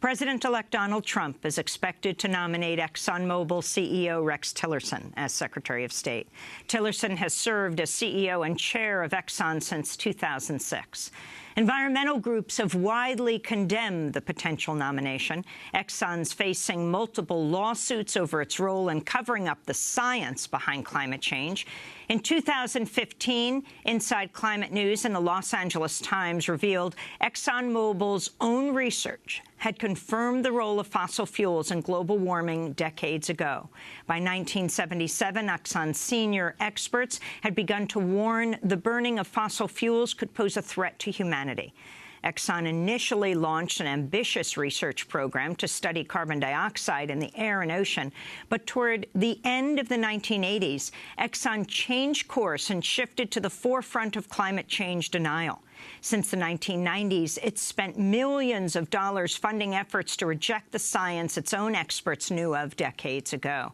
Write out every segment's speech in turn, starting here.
President-elect Donald Trump is expected to nominate ExxonMobil CEO Rex Tillerson as Secretary of State. Tillerson has served as CEO and chair of Exxon since 2006. Environmental groups have widely condemned the potential nomination. Exxon's facing multiple lawsuits over its role in covering up the science behind climate change. In 2015, Inside Climate News and the Los Angeles Times revealed ExxonMobil's own research had confirmed the role of fossil fuels in global warming decades ago. By 1977, Exxon's senior experts had begun to warn the burning of fossil fuels could pose a threat to humanity. Exxon initially launched an ambitious research program to study carbon dioxide in the air and ocean, but toward the end of the 1980s, Exxon changed course and shifted to the forefront of climate change denial. Since the 1990s, it's spent millions of dollars funding efforts to reject the science its own experts knew of decades ago.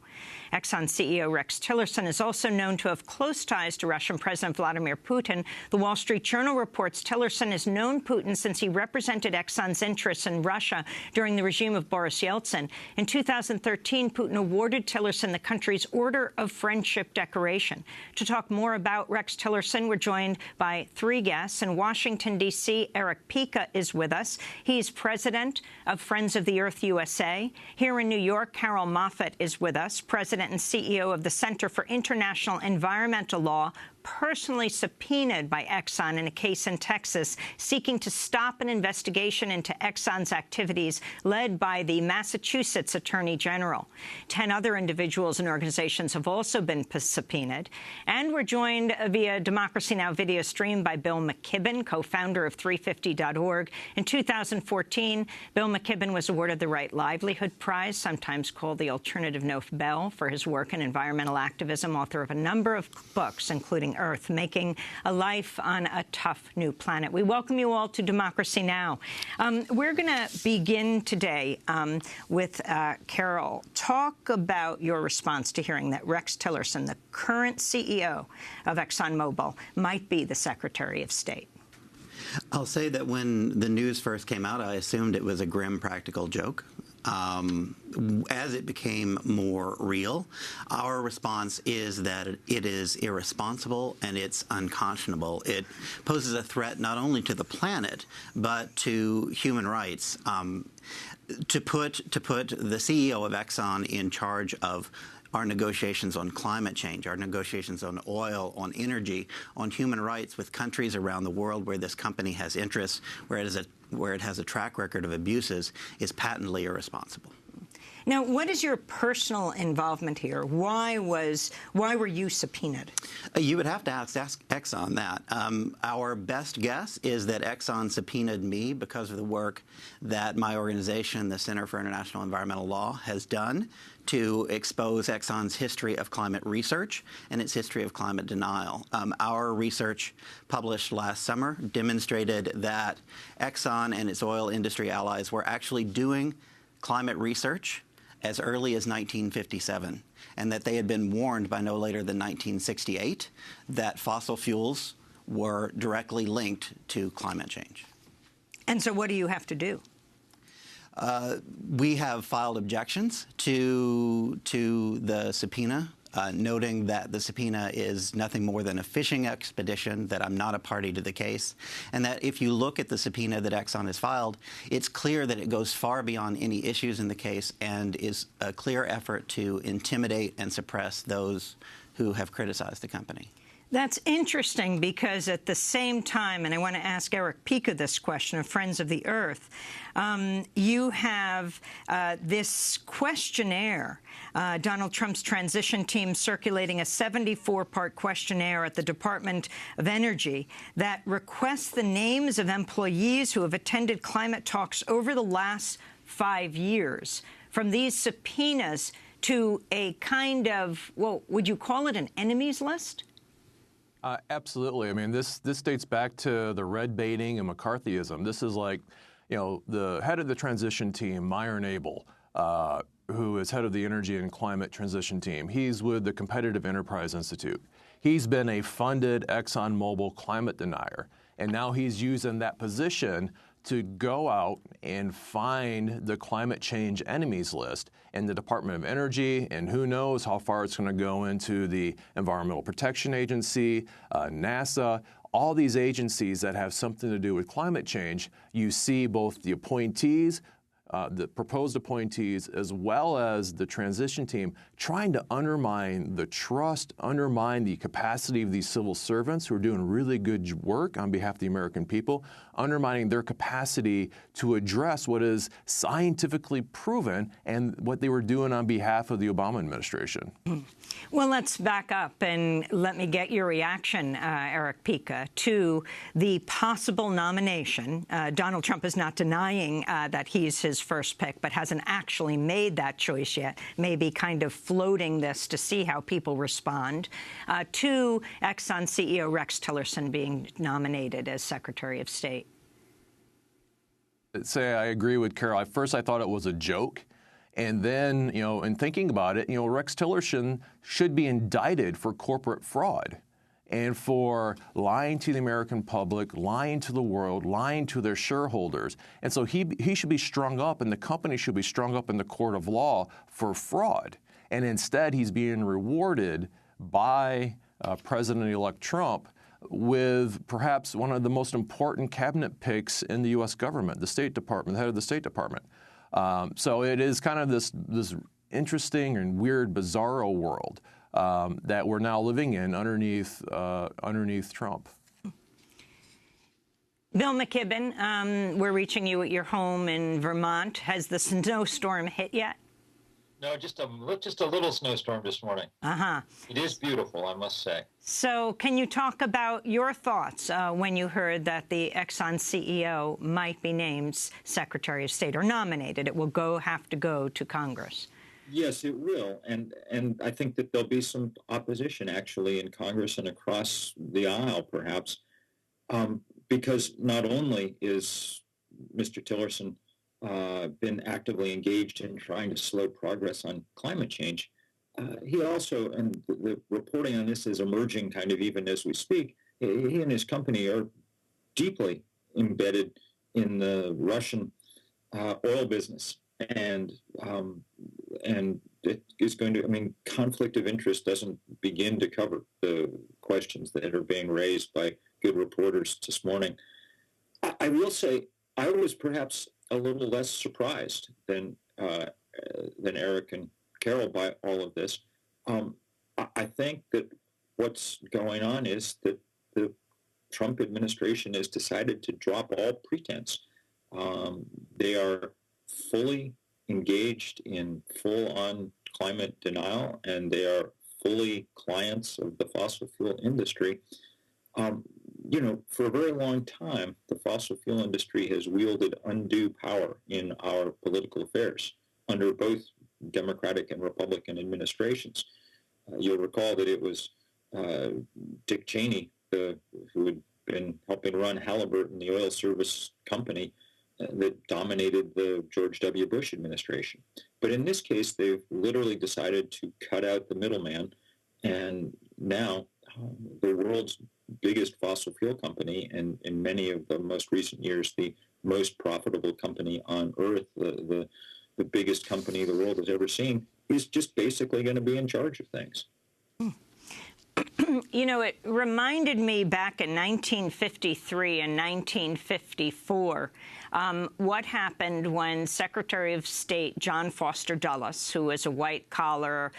Exxon CEO Rex Tillerson is also known to have close ties to Russian President Vladimir Putin. The Wall Street Journal reports Tillerson has known Putin since he represented Exxon's interests in Russia during the regime of Boris Yeltsin. In 2013, Putin awarded Tillerson the country's Order of Friendship decoration. To talk more about Rex Tillerson, we're joined by three guests. In Washington, D.C., Eric Pica is with us. He's president of Friends of the Earth USA. Here in New York, Carol Moffett is with us, president and CEO of the Center for International Environmental Law, personally subpoenaed by Exxon in a case in Texas seeking to stop an investigation into Exxon's activities led by the Massachusetts Attorney General. 10 other individuals and organizations have also been subpoenaed. And we're joined via Democracy Now! Video stream by Bill McKibben, co-founder of 350.org. In 2014, Bill McKibben was awarded the Right Livelihood Prize, sometimes called the Alternative Nobel, for his work in environmental activism, author of a number of books, including Earth, Making a Life on a Tough New Planet. We welcome you all to Democracy Now! We're going to begin today with Carol. Talk about your response to hearing that Rex Tillerson, the current CEO of ExxonMobil, might be the Secretary of State. I'll say that when the news first came out, I assumed it was a grim practical joke. As it became more real, our response is that it is irresponsible and it's unconscionable. It poses a threat not only to the planet, but to human rights. To put the CEO of Exxon in charge of our negotiations on climate change, our negotiations on oil, on energy, on human rights with countries around the world where this company has interests, where it has a track record of abuses, is patently irresponsible. Now, what is your personal involvement here? Why were you subpoenaed? You would have to ask Exxon that. Our best guess is that Exxon subpoenaed me because of the work that my organization, the Center for International Environmental Law, has done to expose Exxon's history of climate research and its history of climate denial. Our research published last summer demonstrated that Exxon and its oil industry allies were actually doing climate research as early as 1957, and that they had been warned by no later than 1968 that fossil fuels were directly linked to climate change. And so what do you have to do? We have filed objections to the subpoena, noting that the subpoena is nothing more than a fishing expedition, that I'm not a party to the case, and that if you look at the subpoena that Exxon has filed, it's clear that it goes far beyond any issues in the case and is a clear effort to intimidate and suppress those who have criticized the company. That's interesting because at the same time, and I want to ask Eric Pica this question of Friends of the Earth, you have this questionnaire, Donald Trump's transition team circulating a 74-part questionnaire at the Department of Energy that requests the names of employees who have attended climate talks over the last 5 years. From these subpoenas to a kind of, well, would you call it an enemies list? Absolutely. I mean, this dates back to the red baiting and McCarthyism. This is like, you know, the head of the transition team, Myron Abel, who is head of the Energy and Climate Transition Team. He's with the Competitive Enterprise Institute. He's been a funded ExxonMobil climate denier, and now he's using that position to go out and find the climate change enemies list in the Department of Energy, and who knows how far it's going to go into the Environmental Protection Agency, NASA, all these agencies that have something to do with climate change. You see both the appointees, the proposed appointees, as well as the transition team trying to undermine the trust, undermine the capacity of these civil servants who are doing really good work on behalf of the American people, undermining their capacity to address what is scientifically proven and what they were doing on behalf of the Obama administration. Well, let's back up and let me get your reaction, Eric Pica, to the possible nomination. Donald Trump is not denying that he's his first pick, but hasn't actually made that choice yet, maybe kind of floating this to see how people respond, to Exxon CEO Rex Tillerson being nominated as Secretary of State. Say I agree with Carol. At first I thought it was a joke. And then, in thinking about it, Rex Tillerson should be indicted for corporate fraud and for lying to the American public, lying to the world, lying to their shareholders. And so he should be strung up, and the company should be strung up in the court of law for fraud. And instead, he's being rewarded by President-elect Trump with perhaps one of the most important cabinet picks in the U.S. government, the State Department, the head of the State Department. So it is kind of this interesting and weird, bizarro world that we're now living in underneath Trump. Bill McKibben, we're reaching you at your home in Vermont. Has the snowstorm hit yet? No, just a little snowstorm this morning. It is beautiful, I must say. So can you talk about your thoughts when you heard that the Exxon CEO might be named Secretary of State or nominated? It will have to go to Congress. Yes, it will. And I think that there'll be some opposition, actually, in Congress and across the aisle, perhaps, because not only is Mr. Tillerson been actively engaged in trying to slow progress on climate change, he also, and the reporting on this is emerging kind of even as we speak, he and his company are deeply embedded in the Russian oil business. And it is going to, conflict of interest doesn't begin to cover the questions that are being raised by good reporters this morning. I will say I was perhaps a little less surprised than Eric and Carol by all of this. I think that what's going on is that the Trump administration has decided to drop all pretense. They are fully engaged in full-on climate denial, and they are fully clients of the fossil fuel industry. For a very long time, the fossil fuel industry has wielded undue power in our political affairs under both Democratic and Republican administrations. You'll recall that it was Dick Cheney, who had been helping run Halliburton, the oil service company, that dominated the George W. Bush administration. But in this case, they've literally decided to cut out the middleman, and now the world's biggest fossil fuel company, and in many of the most recent years, the most profitable company on Earth, the biggest company the world has ever seen, is just basically going to be in charge of things. It reminded me back in 1953 and 1954 what happened when Secretary of State John Foster Dulles, who was a white-collar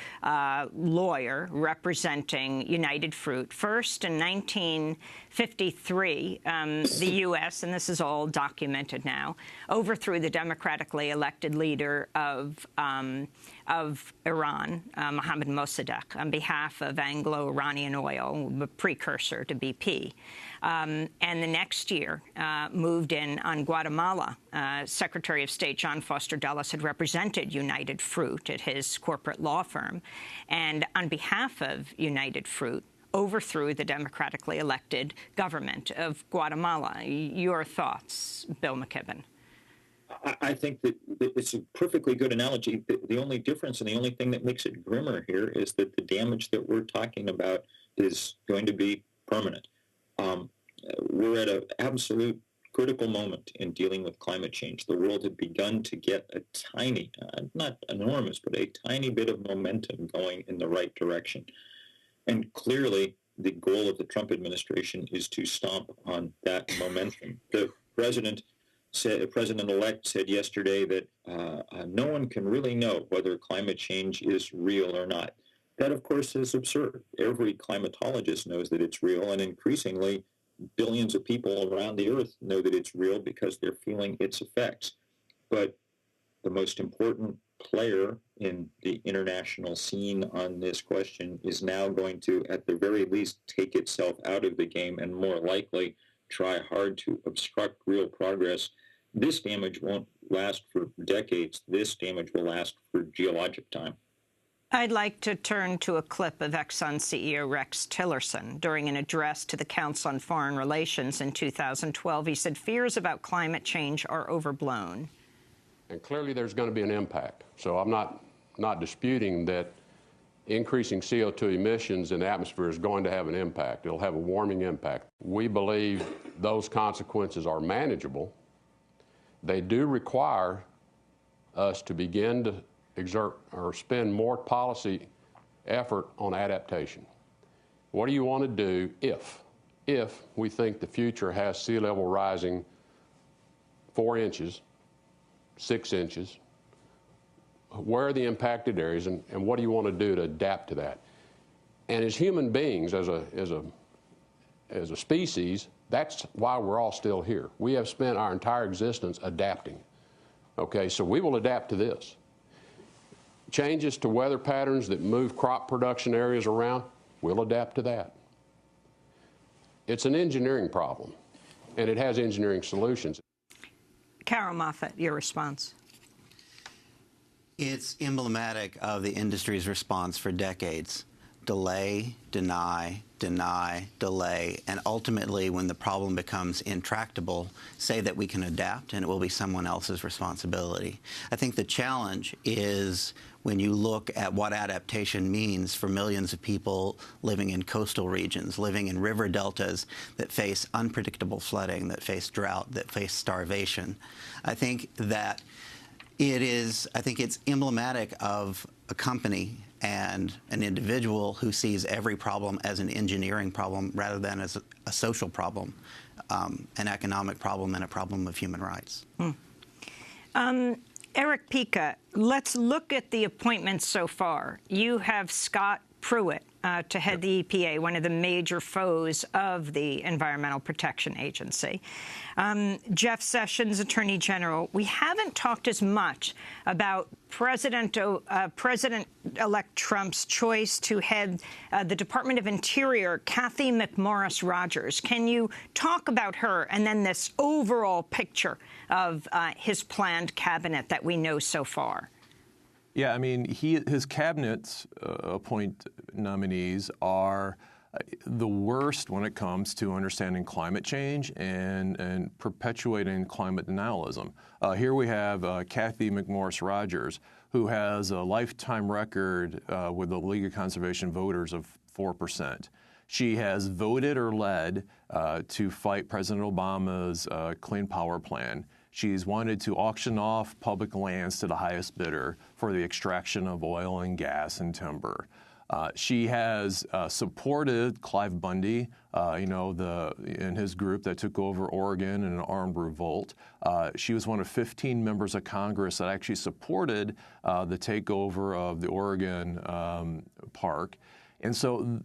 lawyer representing United Fruit, first in 1953, the U.S., and this is all documented now, overthrew the democratically elected leader of Iran, Mohammad Mossadegh, on behalf of Anglo-Iranian Oil, a precursor to BP. And the next year moved in on Guatemala. Secretary of State John Foster Dulles had represented United Fruit at his corporate law firm, and on behalf of United Fruit, overthrew the democratically elected government of Guatemala. Your thoughts, Bill McKibben? I think that it's a perfectly good analogy. The only difference and the only thing that makes it grimmer here is that the damage that we're talking about is going to be permanent. We're at an absolute critical moment in dealing with climate change. The world had begun to get a tiny, not enormous, but a tiny bit of momentum going in the right direction. And clearly, the goal of the Trump administration is to stomp on that momentum. The President-elect said yesterday that no one can really know whether climate change is real or not. That, of course, is absurd. Every climatologist knows that it's real, and increasingly, billions of people around the earth know that it's real because they're feeling its effects. But the most important player in the international scene on this question is now going to, at the very least, take itself out of the game and more likely try hard to obstruct real progress. This damage won't last for decades. This damage will last for geologic time. I'd like to turn to a clip of Exxon CEO Rex Tillerson. During an address to the Council on Foreign Relations in 2012, he said fears about climate change are overblown. And clearly there's going to be an impact. So I'm not disputing that increasing CO2 emissions in the atmosphere is going to have an impact. It'll have a warming impact. We believe those consequences are manageable. They do require us to begin to exert or spend more policy effort on adaptation. What do you want to do if we think the future has sea level rising 4 inches, 6 inches? Where are the impacted areas, and what do you want to do to adapt to that? And as human beings, as a species, that's why we're all still here. We have spent our entire existence adapting. Okay, so we will adapt to this. Changes to weather patterns that move crop production areas around, we'll adapt to that. It's an engineering problem, and it has engineering solutions. Carol Moffett, your response. It's emblematic of the industry's response for decades. Delay, deny, deny, delay, and ultimately, when the problem becomes intractable, say that we can adapt and it will be someone else's responsibility. I think the challenge is when you look at what adaptation means for millions of people living in coastal regions, living in river deltas that face unpredictable flooding, that face drought, that face starvation. I think it's emblematic of a company and an individual who sees every problem as an engineering problem rather than as a social problem, an economic problem, and a problem of human rights. Eric Pica, let's look at the appointments so far. You have Scott Pruitt to head the EPA, one of the major foes of the Environmental Protection Agency. Jeff Sessions, Attorney General. We haven't talked as much about President-elect Trump's choice to head the Department of Interior, Kathy McMorris Rodgers. Can you talk about her and then this overall picture of his planned cabinet that we know so far? Yeah, I mean, his cabinet's appoint nominees are the worst when it comes to understanding climate change and perpetuating climate denialism. Here we have Kathy McMorris Rodgers, who has a lifetime record with the League of Conservation Voters of 4%. She has voted or led to fight President Obama's Clean Power Plan. She's wanted to auction off public lands to the highest bidder for the extraction of oil and gas and timber. She has supported Clive Bundy, in his group that took over Oregon in an armed revolt. She was one of 15 members of Congress that actually supported the takeover of the Oregon park. And so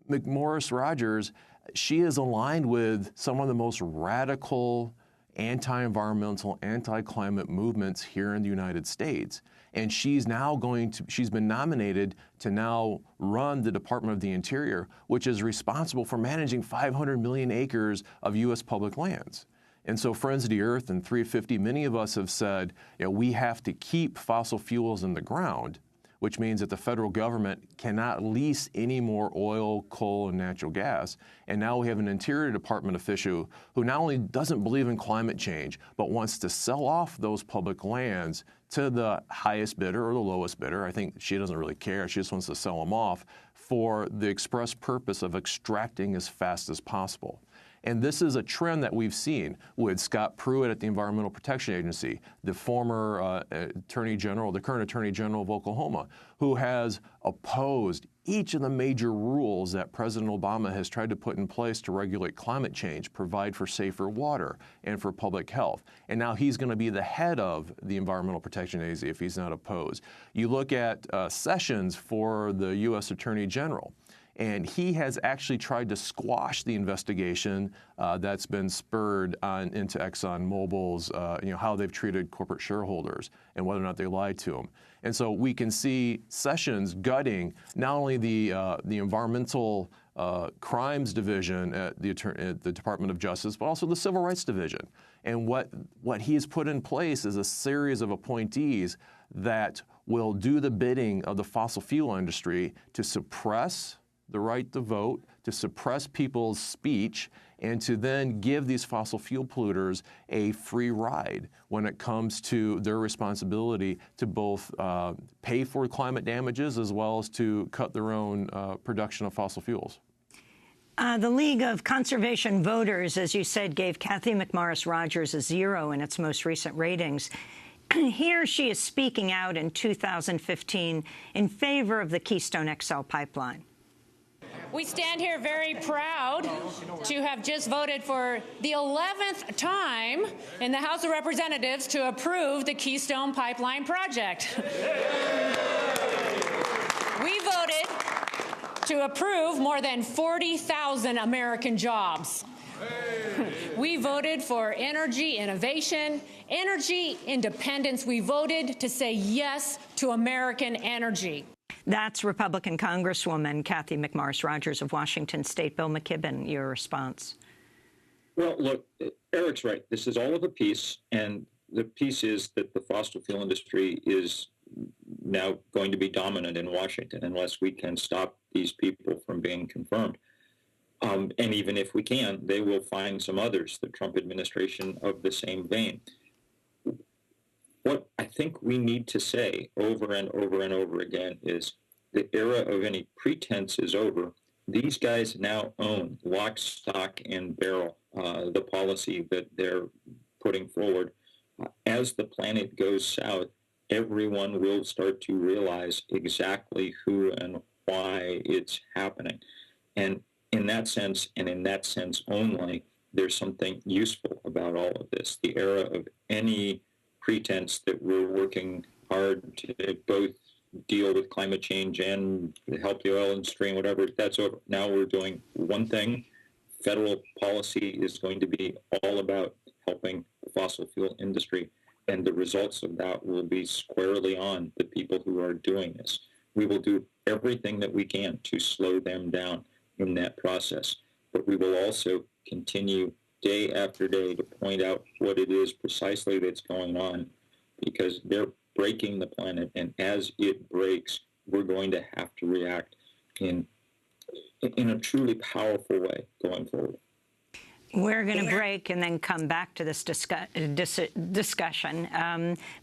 McMorris Rodgers, she is aligned with some of the most radical anti-environmental, anti-climate movements here in the United States. And she's been nominated to now run the Department of the Interior, which is responsible for managing 500 million acres of U.S. public lands. And so Friends of the Earth and 350, many of us have said, we have to keep fossil fuels in the ground, which means that the federal government cannot lease any more oil, coal, and natural gas. And now we have an Interior Department official who not only doesn't believe in climate change, but wants to sell off those public lands to the highest bidder or the lowest bidder. I think she doesn't really care. She just wants to sell them off for the express purpose of extracting as fast as possible. And this is a trend that we've seen with Scott Pruitt at the Environmental Protection Agency, the former Attorney General, the current Attorney General of Oklahoma, who has opposed each of the major rules that President Obama has tried to put in place to regulate climate change, provide for safer water, and for public health. And now he's going to be the head of the Environmental Protection Agency if he's not opposed. You look at Sessions for the U.S. Attorney General, and he has actually tried to squash the investigation that's been spurred into ExxonMobil's, how they've treated corporate shareholders and whether or not they lied to them. And so we can see Sessions gutting not only the environmental crimes division at the Department of Justice, but also the Civil Rights Division. And what he has put in place is a series of appointees that will do the bidding of the fossil fuel industry to suppress the right to vote, to suppress people's speech, and to then give these fossil fuel polluters a free ride when it comes to their responsibility to both pay for climate damages as well as to cut their own production of fossil fuels. The League of Conservation Voters, as you said, gave Cathy McMorris Rodgers a 0 in its most recent ratings. Here she is speaking out in 2015 in favor of the Keystone XL pipeline. We stand here very proud to have just voted for the 11th time in the House of Representatives to approve the Keystone Pipeline project. We voted to approve more than 40,000 American jobs. We voted for energy innovation, energy independence. We voted to say yes to American energy. That's Republican Congresswoman Cathy McMorris Rodgers of Washington State. Bill McKibben, your response. Well, look, Eric's right. This is all of a piece, and the piece is that the fossil fuel industry is now going to be dominant in Washington unless we can stop these people from being confirmed. And even if we can, they will find some others, the Trump administration of the same vein. What I think we need to say over and over and over again is the era of any pretense is over. These guys now own lock, stock, and barrel the policy that they're putting forward. As the planet goes south, everyone will start to realize exactly who and why it's happening. And in that sense, and in that sense only, there's something useful about all of this. The era of any pretense that we're working hard to both deal with climate change and help the oil industry and whatever, that's over. Now we're doing one thing. Federal policy is going to be all about helping the fossil fuel industry, and the results of that will be squarely on the people who are doing this. We will do everything that we can to slow them down in that process, but we will also continue day after day to point out what it is precisely that's going on, because they're breaking the planet, and as it breaks, we're going to have to react in a truly powerful way going forward. We're going to break and then come back to this discussion.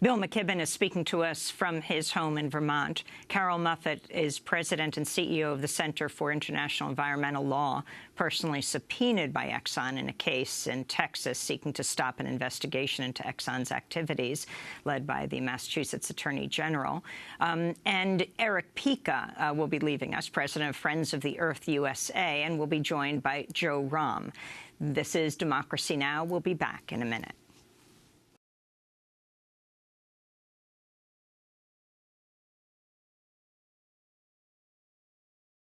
Bill McKibben is speaking to us from his home in Vermont. Carol Muffett is president and CEO of the Center for International Environmental Law, personally subpoenaed by Exxon in a case in Texas seeking to stop an investigation into Exxon's activities, led by the Massachusetts Attorney General. And Eric Pica will be leaving us, president of Friends of the Earth USA, and will be joined by Joe Rahm. This is Democracy Now! We'll be back in a minute.